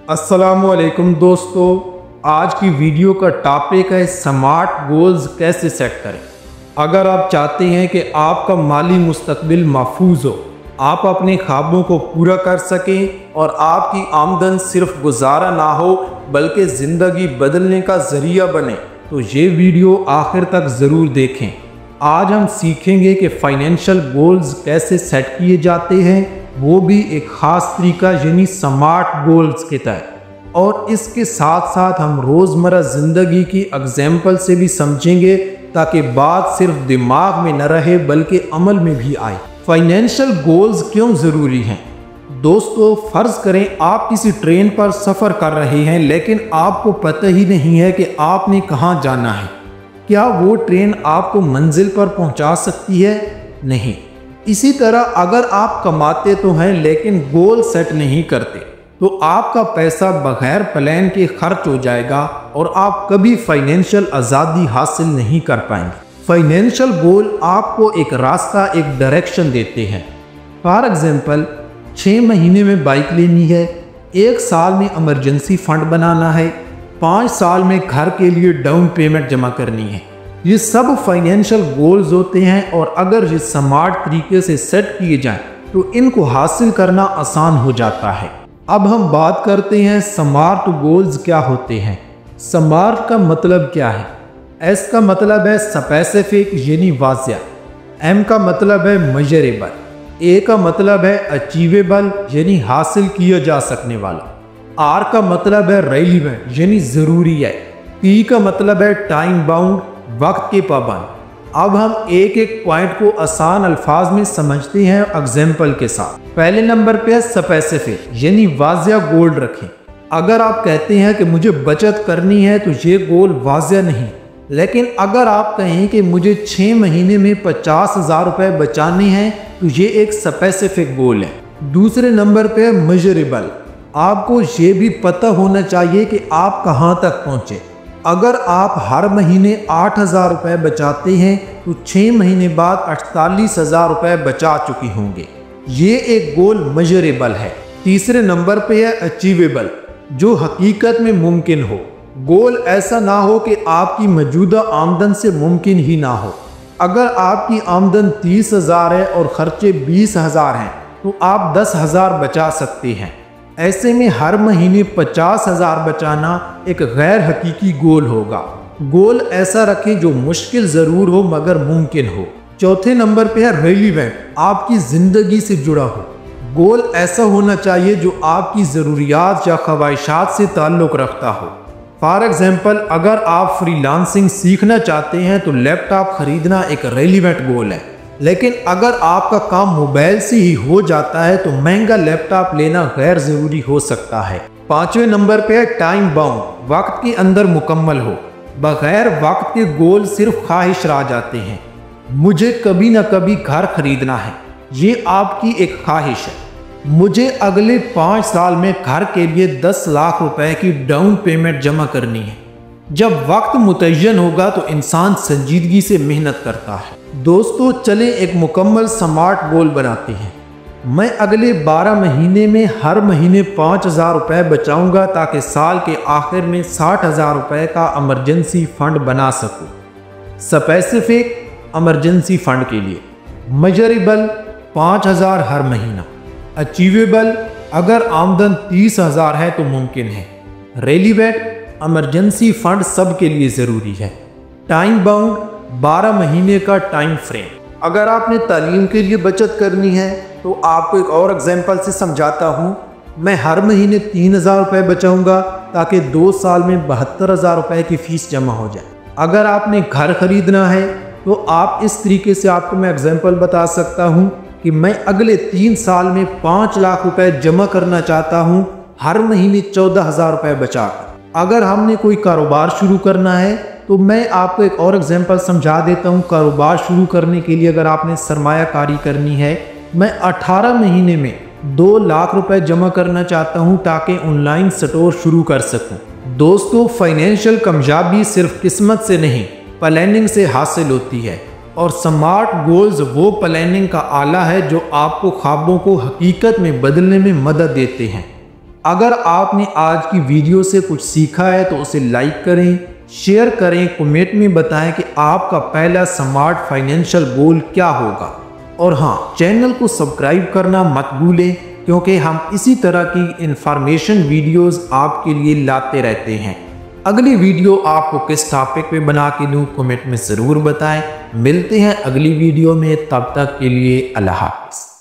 अस्सलामुअलैकुम दोस्तों, आज की वीडियो का टॉपिक है स्मार्ट गोल्स कैसे सेट करें। अगर आप चाहते हैं कि आपका माली मुस्तकबिल महफूज हो, आप अपने ख्वाबों को पूरा कर सकें और आपकी आमदन सिर्फ गुजारा ना हो बल्कि ज़िंदगी बदलने का ज़रिया बने, तो ये वीडियो आखिर तक ज़रूर देखें। आज हम सीखेंगे कि फाइनेंशियल गोल्स कैसे सेट किए जाते हैं, वो भी एक ख़ास तरीका यानी स्मार्ट गोल्स के तहत। और इसके साथ साथ हम रोज़मर्रा ज़िंदगी की एग्जाम्पल से भी समझेंगे ताकि बात सिर्फ दिमाग में न रहे बल्कि अमल में भी आए। फाइनेंशियल गोल्स क्यों ज़रूरी हैं? दोस्तों, फ़र्ज़ करें आप किसी ट्रेन पर सफ़र कर रहे हैं लेकिन आपको पता ही नहीं है कि आपने कहाँ जाना है। क्या वो ट्रेन आपको मंजिल पर पहुँचा सकती है? नहीं। इसी तरह अगर आप कमाते तो हैं लेकिन गोल सेट नहीं करते तो आपका पैसा बगैर प्लान के खर्च हो जाएगा और आप कभी फाइनेंशियल आज़ादी हासिल नहीं कर पाएंगे। फाइनेंशियल गोल आपको एक रास्ता, एक डायरेक्शन देते हैं। फॉर एग्जांपल, 6 महीने में बाइक लेनी है, 1 साल में इमरजेंसी फंड बनाना है, 5 साल में घर के लिए डाउन पेमेंट जमा करनी है। ये सब फाइनेंशियल गोल्स होते हैं और अगर ये स्मार्ट तरीके से सेट किए जाएं तो इनको हासिल करना आसान हो जाता है। अब हम बात करते हैं स्मार्ट गोल्स क्या होते हैं। स्मार्ट का मतलब क्या है? एस का मतलब है स्पेसिफिक यानी वाज़िया, एम का मतलब है मेजरेबल, ए का मतलब है अचीवेबल यानी हासिल किया जा सकने वाला, आर का मतलब है रेलिवेंट यानी ज़रूरी है, पी का मतलब है टाइम बाउंड वक्त के पाबंद। अब हम एक एक पॉइंट को आसान अल्फाज में समझते हैं एग्जाम्पल के साथ। पहले नंबर पे है स्पेसिफिक यानी वाज़िया गोल रखें। अगर आप कहते हैं कि मुझे बचत करनी है तो ये गोल वाज़िया नहीं, लेकिन अगर आप कहें कि मुझे 6 महीने में 50,000 रुपये बचाने हैं तो ये एक स्पेसिफिक गोल है। दूसरे नंबर पे है मेजरेबल। आपको ये भी पता होना चाहिए कि आप कहाँ तक पहुँचे। अगर आप हर महीने 8,000 रुपये बचाते हैं तो 6 महीने बाद 48,000 रुपये बचा चुकी होंगे। ये एक गोल मेजरेबल है। तीसरे नंबर पे है अचीवेबल, जो हकीकत में मुमकिन हो। गोल ऐसा ना हो कि आपकी मौजूदा आमदन से मुमकिन ही ना हो। अगर आपकी आमदन 30,000 है और खर्चे 20,000 हैं तो आप 10,000 बचा सकते हैं। ऐसे में हर महीने 50,000 बचाना एक गैर हकीकी गोल होगा। गोल ऐसा रखें जो मुश्किल ज़रूर हो मगर मुमकिन हो। चौथे नंबर पे है रेलिवेंट, आपकी ज़िंदगी से जुड़ा हो। गोल ऐसा होना चाहिए जो आपकी ज़रूरियात या ख्वाहिशात से ताल्लुक़ रखता हो। फॉर एग्जांपल, अगर आप फ्रीलांसिंग सीखना चाहते हैं तो लैपटॉप ख़रीदना एक रेलिवेंट गोल है, लेकिन अगर आपका काम मोबाइल से ही हो जाता है तो महंगा लैपटॉप लेना गैर ज़रूरी हो सकता है। 5वें नंबर पे है टाइम बाउंड, वक्त के अंदर मुकम्मल हो। बगैर वक्त के गोल सिर्फ ख्वाहिश रह जाते हैं। मुझे कभी ना कभी घर खरीदना है, ये आपकी एक ख्वाहिश है। मुझे अगले 5 साल में घर के लिए 10 लाख रुपए की डाउन पेमेंट जमा करनी है। जब वक्त मुतय्यन होगा तो इंसान संजीदगी से मेहनत करता है। दोस्तों, चलें एक मुकम्मल स्मार्ट गोल बनाते हैं। मैं अगले 12 महीने में हर महीने 5,000 रुपये बचाऊंगा ताकि साल के आखिर में 60,000 रुपये का इमरजेंसी फ़ंड बना सकूं। स्पेसिफिक इमरजेंसी फ़ंड के लिए, मेजरेबल 5,000 हर महीना, अचीवेबल अगर आमदन 30,000 है तो मुमकिन है, रेलिवेंट इमरजेंसी फ़ंड सब के लिए ज़रूरी है, टाइम बाउंड 12 महीने का टाइम फ्रेम। अगर आपने तालीम के लिए बचत करनी है तो आपको एक और एग्जांपल से समझाता हूँ। मैं हर महीने 3,000 रुपये बचाऊँगा ताकि 2 साल में 72,000 रुपये की फ़ीस जमा हो जाए। अगर आपने घर ख़रीदना है तो आप इस तरीके से, आपको मैं एग्जांपल बता सकता हूँ कि मैं अगले 3 साल में 5 लाख रुपये जमा करना चाहता हूँ, हर महीने 14,000 रुपये बचाकर। अगर हमने कोई कारोबार शुरू करना है तो मैं आपको एक और एग्जांपल समझा देता हूँ। कारोबार शुरू करने के लिए अगर आपने सरमायाकारी करनी है, मैं 18 महीने में 2 लाख रुपए जमा करना चाहता हूँ ताकि ऑनलाइन स्टोर शुरू कर सकूँ। दोस्तों, फाइनेंशियल कामयाबी सिर्फ किस्मत से नहीं, प्लानिंग से हासिल होती है और स्मार्ट गोल्स वो प्लानिंग का आला है जो आपको ख्वाबों को हकीकत में बदलने में मदद देते हैं। अगर आपने आज की वीडियो से कुछ सीखा है तो उसे लाइक करें, शेयर करें, कमेंट में बताएं कि आपका पहला स्मार्ट फाइनेंशियल गोल क्या होगा। और हाँ, चैनल को सब्सक्राइब करना मत भूलें, क्योंकि हम इसी तरह की इंफॉर्मेशन वीडियोस आपके लिए लाते रहते हैं। अगली वीडियो आपको किस टॉपिक पे बना के दूँ, कमेंट में ज़रूर बताएं। मिलते हैं अगली वीडियो में, तब तक के लिए अल्लाह हाफ़िज़।